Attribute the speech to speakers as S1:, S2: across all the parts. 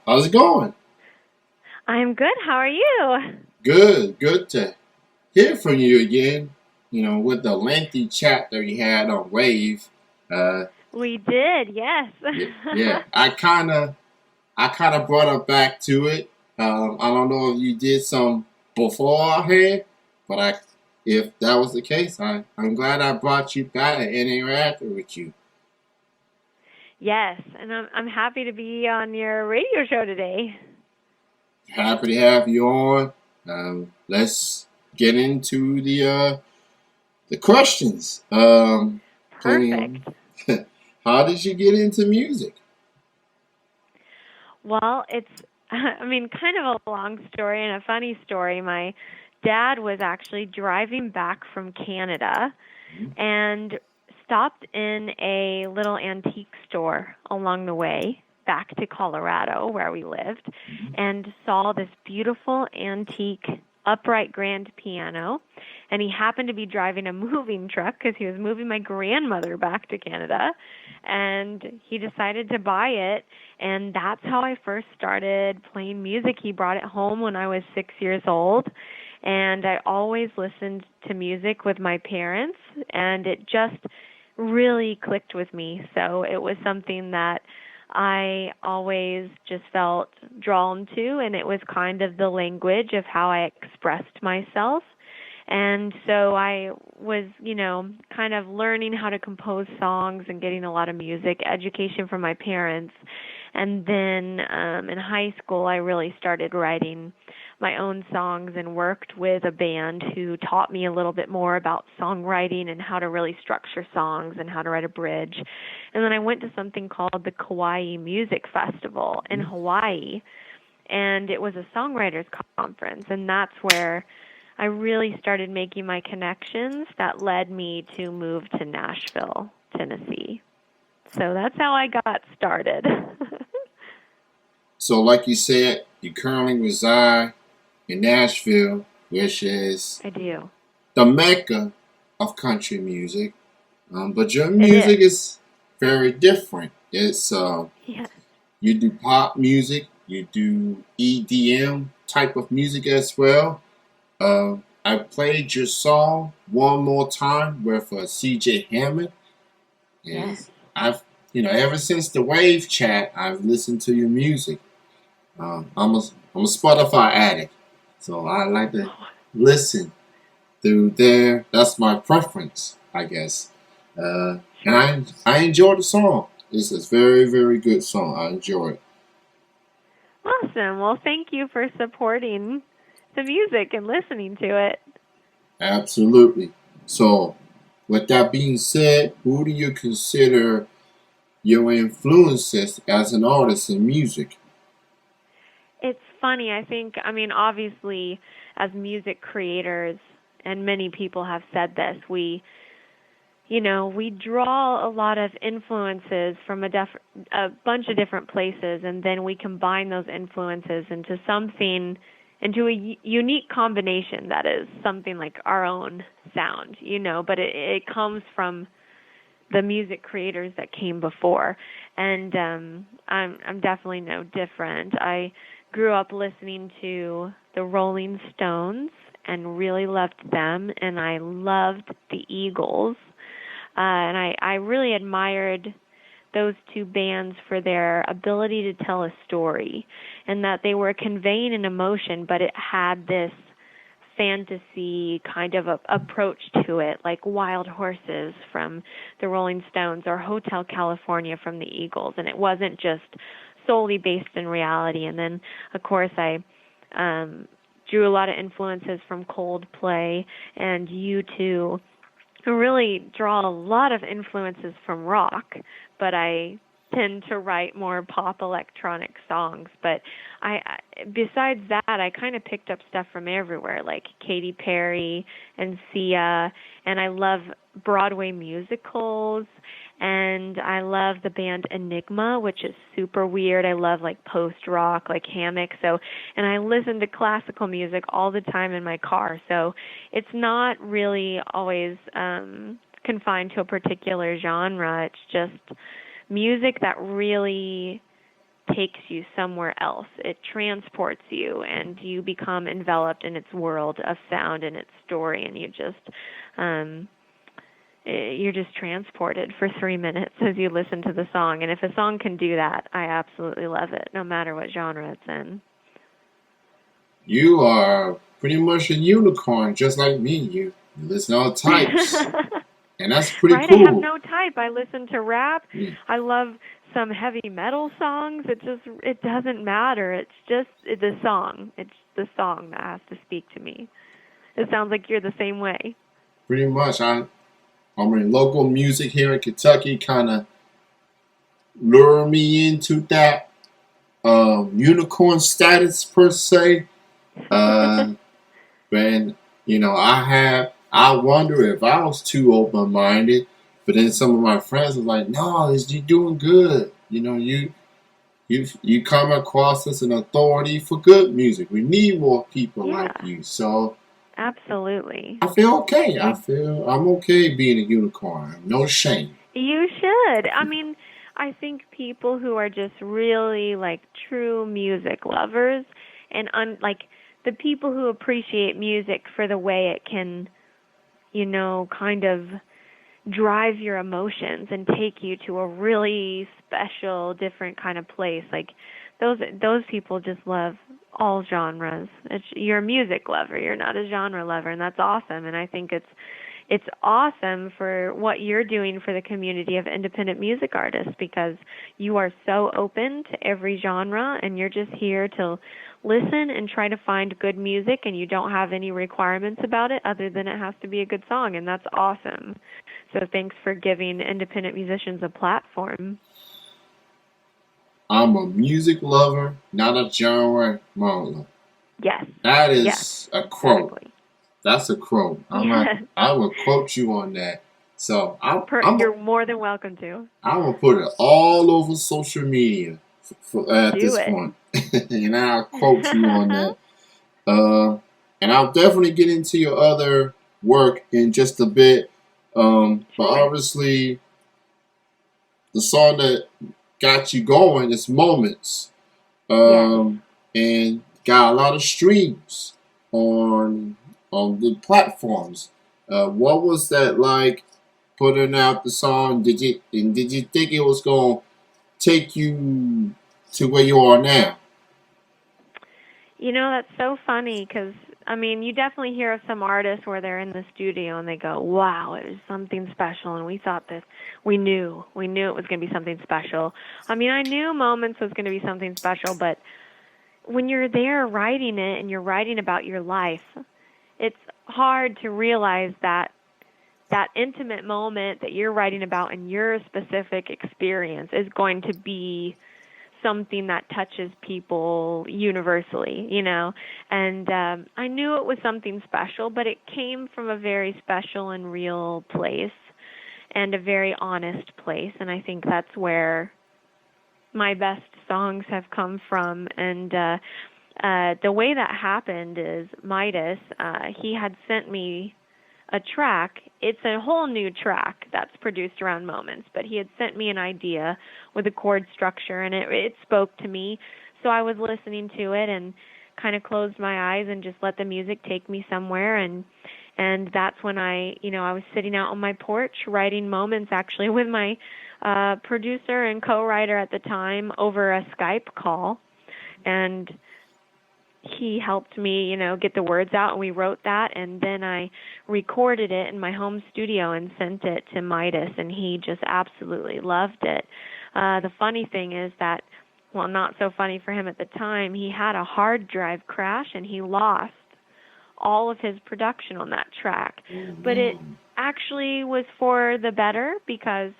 S1: How's it going?
S2: I'm good. How are you?
S1: Good to hear from you again. With the lengthy chat that we had on Wave. Uh,
S2: We did, yes.
S1: yeah. I kind of brought her back to it. I don't know if you did some beforehand, but if that was the case, I'm glad I brought you back and interacted with you.
S2: Yes, and I'm happy to be on your radio show today.
S1: Happy to have you on. Let's get into the questions. Plenty
S2: Perfect.
S1: of. How did you get into music?
S2: Well, it's kind of a long story and a funny story. My dad was actually driving back from Canada and stopped in a little antique store along the way back to Colorado where we lived and saw this beautiful antique upright grand piano, and he happened to be driving a moving truck because he was moving my grandmother back to Canada, and he decided to buy it, and that's how I first started playing music. He brought it home when I was 6 years old, and I always listened to music with my parents, and it just really clicked with me. So it was something that I always just felt drawn to, and it was kind of the language of how I expressed myself. And so I was, kind of learning how to compose songs and getting a lot of music education from my parents. And then in high school, I really started writing my own songs and worked with a band who taught me a little bit more about songwriting and how to really structure songs and how to write a bridge. And then I went to something called the Kauai Music Festival in Hawaii, and it was a songwriters conference, and that's where I really started making my connections that led me to move to Nashville, Tennessee. So that's how I got started.
S1: So, like you said, you currently reside in Nashville, which is
S2: I do.
S1: the mecca of country music. But your
S2: It
S1: music
S2: is.
S1: is very different. It's
S2: Yeah.
S1: you do pop music, you do EDM type of music as well. I played your song one more time with CJ Hammond, and
S2: Yes.
S1: I've ever since the Wave chat, I've listened to your music. I'm a Spotify addict, so I like to listen through there. That's my preference, I guess. And
S2: Sure.
S1: I enjoy the song. It's a very good song. I enjoy it.
S2: Awesome. Well, thank you for supporting the music and listening to it.
S1: Absolutely. So, with that being said, who do you consider your influences as an artist in music?
S2: It's funny. Obviously, as music creators, and many people have said this, we draw a lot of influences from a bunch of different places, and then we combine those influences into a unique combination that is something like our own sound, but it comes from the music creators that came before. And I'm definitely no different. I grew up listening to the Rolling Stones and really loved them, and I loved the Eagles. And I really admired those two bands for their ability to tell a story, and that they were conveying an emotion, but it had this fantasy kind of approach to it, like Wild Horses from the Rolling Stones or Hotel California from the Eagles. And it wasn't just solely based in reality. And then, of course, I drew a lot of influences from Coldplay and U2, who really draw a lot of influences from rock, but I tend to write more pop electronic songs. But besides that, I kind of picked up stuff from everywhere, like Katy Perry and Sia, and I love Broadway musicals, and I love the band Enigma, which is super weird. I love like post rock, like Hammock. So, and I listen to classical music all the time in my car. So, it's not really always confined to a particular genre. It's just music that really takes you somewhere else. It transports you, and you become enveloped in its world of sound and its story, and you're just transported for 3 minutes as you listen to the song. And if a song can do that, I absolutely love it, no matter what genre it's in.
S1: You are pretty much a unicorn, just like me. You listen to all types, and that's pretty
S2: Right? I have
S1: cool.
S2: no type. I listen to rap.
S1: Yeah.
S2: I love some heavy metal songs. It doesn't matter. It's just the song. It's the song that has to speak to me. It sounds like you're the same way.
S1: Pretty much. I mean, local music here in Kentucky kind of lure me into that unicorn status per se. Uh, and I wonder if I was too open minded, but then some of my friends were like, "No, you doing good. You come across as an authority for good music. We need more people like
S2: Yeah,
S1: you." So
S2: absolutely.
S1: I feel okay.
S2: We
S1: I'm okay being a unicorn. No shame.
S2: You should. I mean, I think people who are just really like true music lovers and like the people who appreciate music for the way it can, kind of drive your emotions and take you to a really special, different kind of place. Like those people just love all genres. You're a music lover. You're not a genre lover, and that's awesome. And I think it's awesome for what you're doing for the community of independent music artists, because you are so open to every genre, and you're just here to listen and try to find good music, and you don't have any requirements about it other than it has to be a good song, and that's awesome. So thanks for giving independent musicians a platform.
S1: I'm a music lover, not a genre modeler.
S2: Yes.
S1: That
S2: Yes.
S1: is a quote.
S2: Exactly.
S1: That's a quote.
S2: Yes.
S1: I will quote you on that. So
S2: You're more than welcome to.
S1: I'm gonna put it all over social media at
S2: Do
S1: this
S2: it.
S1: point, and I'll quote you on that. And I'll definitely get into your other work in just a bit. But
S2: Sure.
S1: obviously, the song that got you going is "Moments,"
S2: Yes.
S1: and got a lot of streams on the platforms. What was that like putting out the song? Did you think it was gonna take you to where you are now?
S2: That's so funny because, I mean, you definitely hear of some artists where they're in the studio and they go, wow, it was something special, and we thought this, we knew it was going to be something special. I mean, I knew Moments was going to be something special, but when you're there writing it and you're writing about your life, it's hard to realize that intimate moment that you're writing about in your specific experience is going to be something that touches people universally. And I knew it was something special, but it came from a very special and real place and a very honest place. And I think that's where my best songs have come from. And the way that happened is Midas, he had sent me a track. It's a whole new track that's produced around Moments, but he had sent me an idea with a chord structure, and it spoke to me. So I was listening to it and kind of closed my eyes and just let the music take me somewhere. And that's when I was sitting out on my porch writing Moments, actually, with my producer and co-writer at the time over a Skype call. And he helped me, get the words out, and we wrote that, and then I recorded it in my home studio and sent it to Midas, and he just absolutely loved it. The funny thing is that, well, not so funny for him at the time, he had a hard drive crash, and he lost all of his production on that track. But it actually was for the better, because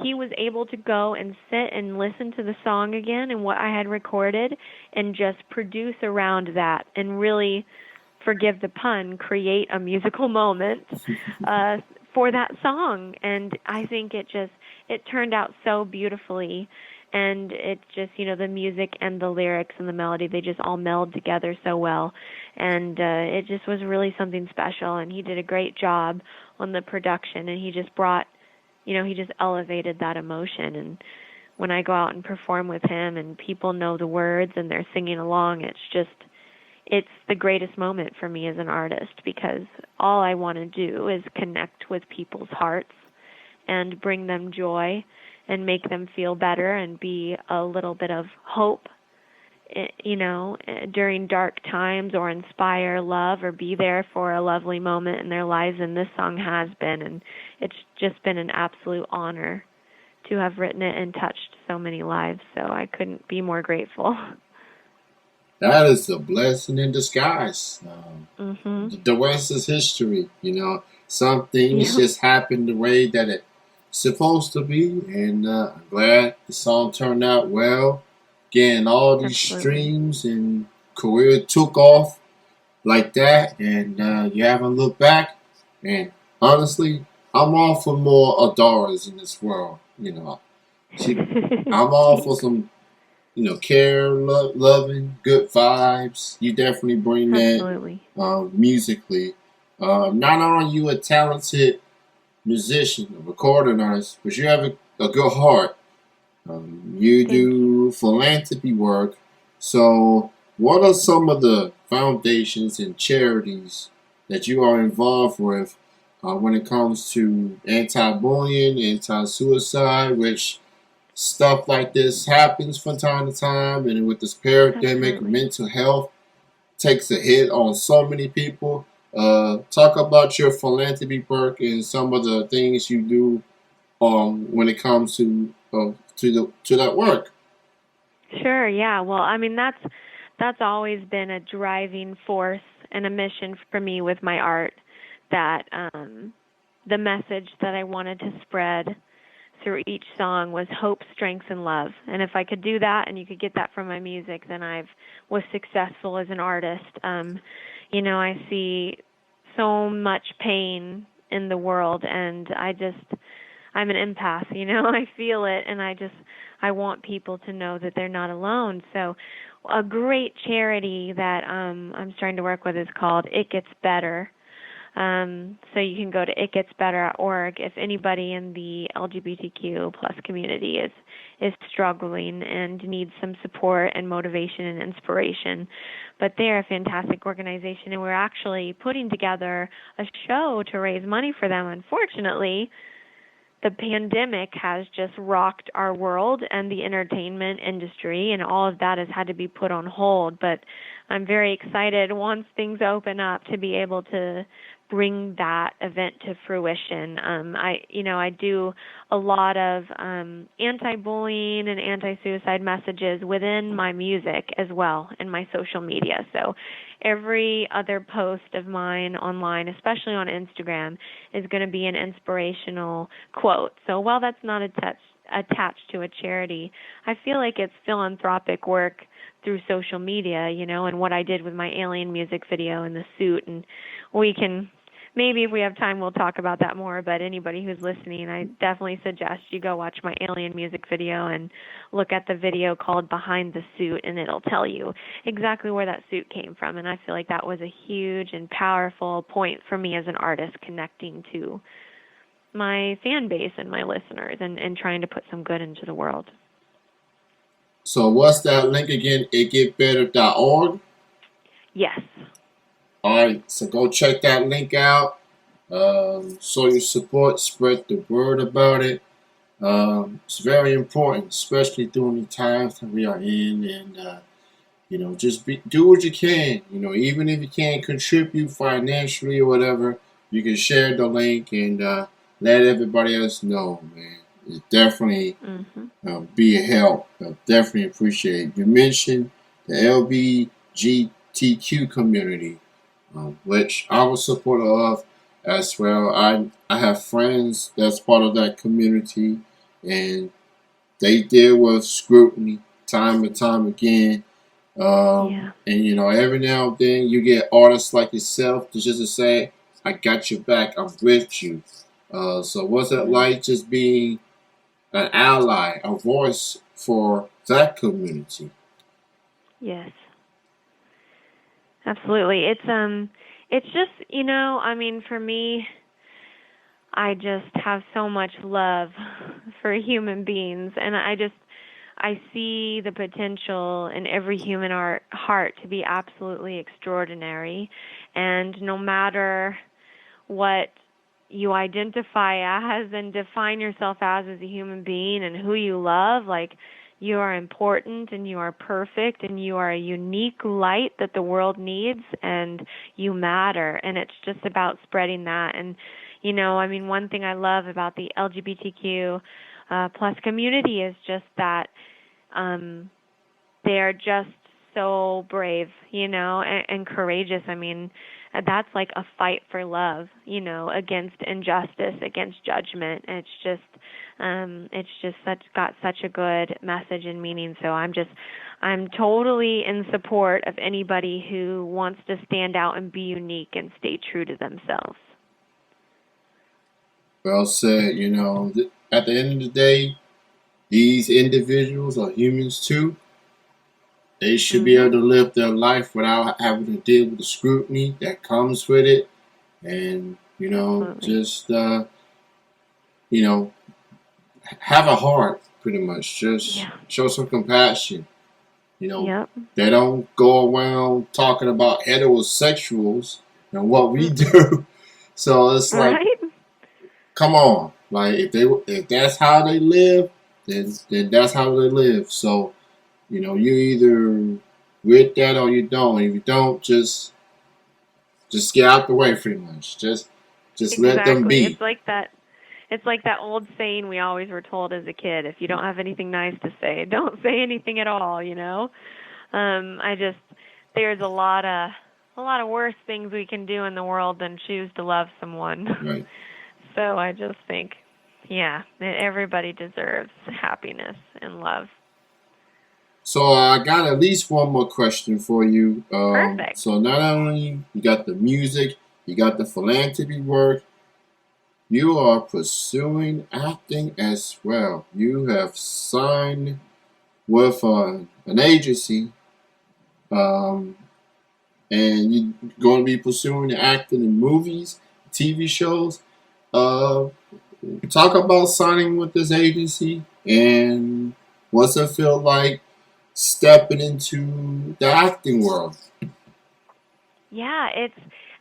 S2: he was able to go and sit and listen to the song again and what I had recorded and just produce around that and really, forgive the pun, create a musical moment for that song. And I think it turned out so beautifully. And it just, the music and the lyrics and the melody, they just all meld together so well. And it just was really something special. And he did a great job on the production, and he just brought, he just elevated that emotion. And when I go out and perform with him and people know the words and they're singing along, it's the greatest moment for me as an artist, because all I want to do is connect with people's hearts and bring them joy and make them feel better and be a little bit of hope, during dark times, or inspire love, or be there for a lovely moment in their lives. And this song has been, and it's just been an absolute honor to have written it and touched so many lives. So I couldn't be more grateful.
S1: That is a blessing in disguise.
S2: Mhm.
S1: The rest is history. Some things
S2: Yeah.
S1: just happen the way that it's supposed to be, and I'm glad the song turned out well. Getting all these
S2: Absolutely.
S1: streams and career took off like that, and you haven't looked back. And honestly, I'm all for more Adaras in this world. She, I'm all for
S2: Thanks.
S1: some care, loving, good vibes. You definitely bring that
S2: Absolutely.
S1: musically. Not only are you a talented musician, a recording artist, but you have a good heart. You
S2: Thank you.
S1: do philanthropy work. So, what are some of the foundations and charities that you are involved with when it comes to anti-bullying, anti-suicide, which stuff like this happens from time to time, and with this pandemic,
S2: Absolutely.
S1: mental health takes a hit on so many people. Talk about your philanthropy work and some of the things you do when it comes to that work.
S2: Sure, yeah. Well, I mean, that's always been a driving force and a mission for me with my art, that the message that I wanted to spread through each song was hope, strength, and love. And if I could do that, and you could get that from my music, then I was successful as an artist. I see so much pain in the world, and I'm an empath. I feel it, and I want people to know that they're not alone. So a great charity that I'm starting to work with is called It Gets Better. So you can go to itgetsbetter.org if anybody in the LGBTQ plus community is struggling and needs some support and motivation and inspiration. But they're a fantastic organization, and we're actually putting together a show to raise money for them. Unfortunately, the pandemic has just rocked our world and the entertainment industry, and all of that has had to be put on hold. But I'm very excited, once things open up, to be able to bring that event to fruition. I do a lot of anti-bullying and anti-suicide messages within my music as well, and my social media. So every other post of mine online, especially on Instagram, is going to be an inspirational quote. So while that's not attached to a charity, I feel like it's philanthropic work through social media, and what I did with my Alien music video and the suit. And we can, maybe if we have time, we'll talk about that more. But anybody who's listening, I definitely suggest you go watch my Alien music video and look at the video called Behind the Suit, and it'll tell you exactly where that suit came from. And I feel like that was a huge and powerful point for me as an artist, connecting to my fan base and my listeners, and trying to put some good into the world.
S1: So, what's that link again? Itgetbetter.org.
S2: Yes.
S1: All right, so go check that link out. Show your support, spread the word about it. It's very important, especially during the times that we are in, and just do what you can. Even if you can't contribute financially or whatever, you can share the link and let everybody else know, man. It definitely
S2: Mhm.
S1: be a help. I definitely appreciate it. You mentioned the LGBTQ community, which I'm a supporter of as well. I have friends that's part of that community, and they deal with scrutiny time and time again.
S2: Yeah.
S1: And every now and then you get artists like yourself to say, "I got your back. I'm with you." So what's it
S2: Mm.
S1: like just being an ally, a voice for that community?
S2: Yes. Absolutely. It's just, I mean, for me, I just have so much love for human beings, and I see the potential in every human heart to be absolutely extraordinary, and no matter what you identify as and define yourself as a human being and who you love, like, you are important and you are perfect and you are a unique light that the world needs, and you matter, and it's just about spreading that. And I mean, one thing I love about the LGBTQ plus community is just that they're just so brave, and courageous. I mean, that's like a fight for love, against injustice, against judgment. It's just got such a good message and meaning. So I'm totally in support of anybody who wants to stand out and be unique and stay true to themselves.
S1: Well said. At the end of the day, these individuals are humans too. They should be able to live their life without having to deal with the scrutiny that comes with it. And,
S2: Absolutely.
S1: just, have a heart, pretty much. Just show some compassion.
S2: Yep.
S1: They don't go around talking about heterosexuals and what we do. So it's like,
S2: Right?
S1: come on. Like, if that's how they live, then that's how they live. So, you either with that or you don't. If you don't, just get out the way, pretty much. Just let them be.
S2: It's like that old saying we always were told as a kid: if you don't have anything nice to say, don't say anything at all. There's a lot of worse things we can do in the world than choose to love someone.
S1: Right.
S2: So I just think, that everybody deserves happiness and love.
S1: So I got at least one more question for you.
S2: Perfect.
S1: So not only you got the music, you got the philanthropy work, you are pursuing acting as well. You have signed with an agency, and you're going to be pursuing acting in movies, TV shows. Talk about signing with this agency and what's it feel like stepping into the acting world.
S2: Yeah,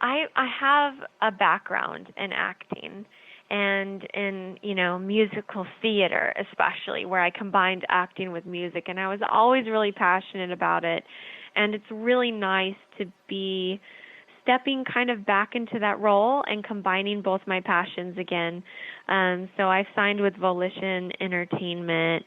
S2: I have a background in acting and in, musical theater, especially, where I combined acting with music, and I was always really passionate about it. And it's really nice to be stepping kind of back into that role and combining both my passions again. So I've signed with Volition Entertainment,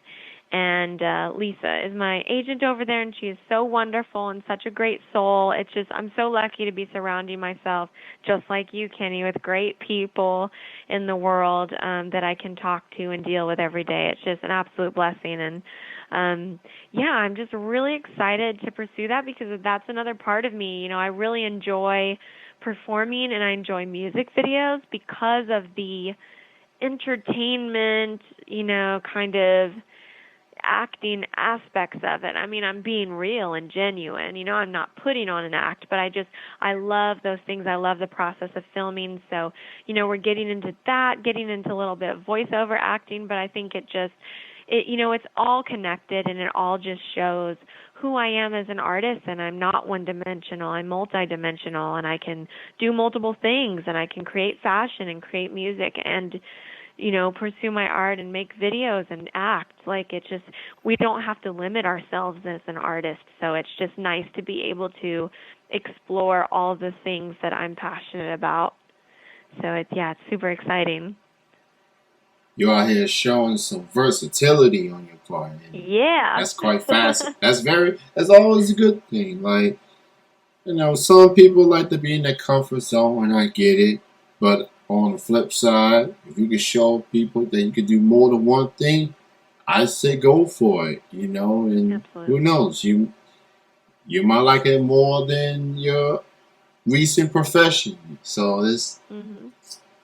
S2: and Lisa is my agent over there, and she is so wonderful and such a great soul. I'm so lucky to be surrounding myself, just like you, Kenny, with great people in the world that I can talk to and deal with every day. It's just an absolute blessing. And I'm just really excited to pursue that, because that's another part of me. I really enjoy performing and I enjoy music videos because of the entertainment, kind of acting aspects of it. I mean, I'm being real and genuine. I'm not putting on an act, but I love those things. I love the process of filming. So, we're getting into that, getting into a little bit of voiceover acting, but I think it's all connected, and it all just shows who I am as an artist. And I'm not one-dimensional. I'm multi-dimensional, and I can do multiple things, and I can create fashion and create music and pursue my art and make videos and act. Like, we don't have to limit ourselves as an artist. So it's just nice to be able to explore all the things that I'm passionate about. So it's super exciting.
S1: You're out here showing some versatility on your part.
S2: Yeah.
S1: That's quite fast. That's always a good thing. Like, some people like to be in their comfort zone, and I get it. But on the flip side, if you can show people that you can do more than one thing, I say go for it. And
S2: Absolutely.
S1: Who knows? You might like it more than your recent profession. So it's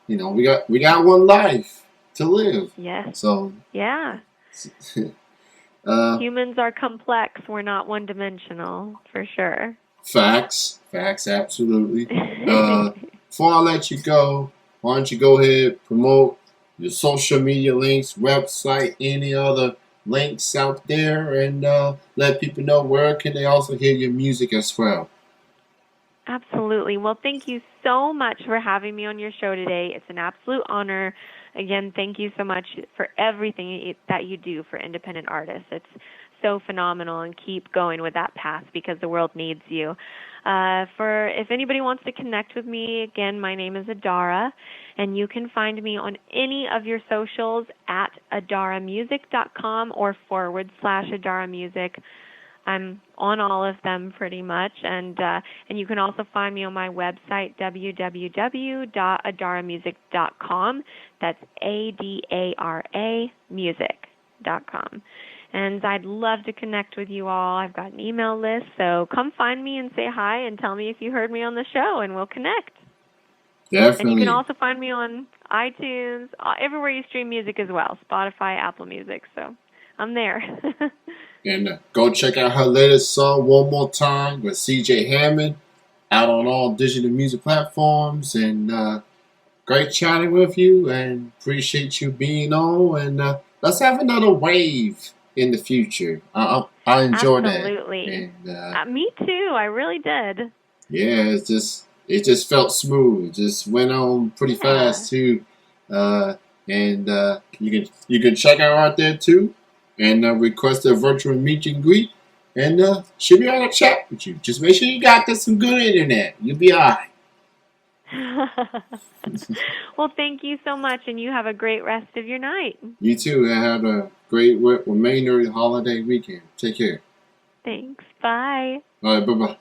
S1: we got one life to live.
S2: Yes.
S1: So
S2: yeah. Humans are complex. We're not one-dimensional, for sure.
S1: Facts, absolutely. Before I let you go, why don't you go ahead, promote your social media links, website, any other links out there and let people know where can they also hear your music as well.
S2: Absolutely. Well, thank you so much for having me on your show today. It's an absolute honor. Again, thank you so much for everything that you do for independent artists. It's so phenomenal, and keep going with that path because the world needs you. For if anybody wants to connect with me, again, my name is Adara, and you can find me on any of your socials at adaramusic.com or /adaramusic. I'm on all of them pretty much, and you can also find me on my website www.adaramusic.com. That's ADARA music.com. And I'd love to connect with you all. I've got an email list, so come find me and say hi and tell me if you heard me on the show, and we'll connect.
S1: Definitely.
S2: And you can also find me on iTunes, everywhere you stream music as well, Spotify, Apple Music. So I'm there.
S1: And go check out her latest song, One More Time, with CJ Hammond, out on all digital music platforms. And great chatting with you, and appreciate you being on. And let's have another wave in the future. I enjoy that.
S2: Absolutely.
S1: And,
S2: me too. I really did.
S1: Yeah, it just felt smooth. It just went on pretty fast too. And you can check her out there too, and request a virtual meet and greet. And she'll be on a chat with you. Just make sure you got some good internet. You'll be alright.
S2: Well, thank you so much, and you have a great rest of your night.
S1: You too, and have a great remainder holiday weekend. Take care.
S2: Thanks. Bye.
S1: All right, bye-bye.